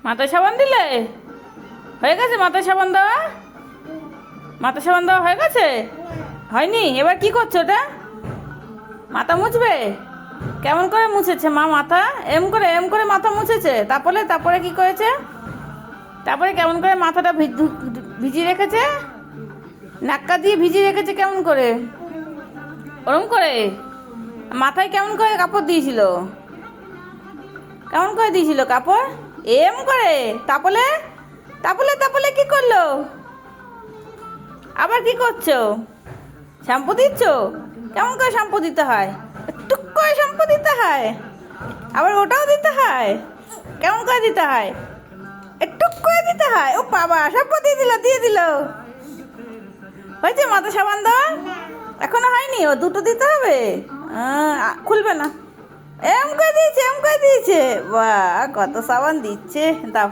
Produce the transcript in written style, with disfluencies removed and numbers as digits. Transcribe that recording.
মাথায় সাবান দিলে হয়ে গেছে? মাথায় সাবান দেওয়া, মাথা সাবান দেওয়া হয়ে গেছে? হয়নি? এবার কি করছো ওটা? মাথা মুছবে? কেমন করে মুছেছে মা মাথা? এম করে মাথা মুছেছে। তারপরে তারপরে কি করেছে? তারপরে কেমন করে মাথাটা ভিজিয়ে রেখেছে? নাক্কা দিয়ে ভিজিয়ে রেখেছে কেমন করে? ওরম করে? মাথায় কেমন করে কাপড় দিয়েছিল? কেমন করে দিয়েছিল কাপড়? এম করে? তারপরে তারপরে তারপরে কি করলো? আবার কি করছো? শ্যাম্পু দিচ্ছ? কেমন করে শ্যাম্পু দিতে হয়? টুক করে শ্যাম্পু দিতে হয়? আবার ওটাও দিতে হয়? কেমন করে দিতে হয়? টুক করে দিতে হয়? ও বাবা, শ্যাম্পু দিয়ে দিল। হয়েছে মাথা সাবান দেওয়া? এখনো হয়নি? ও দুটো দিতে হবে। খুলবে না। এম করে দিয়েছে, এম করে দিয়েছে। বাহ, কত সাবান দিচ্ছে। দাও।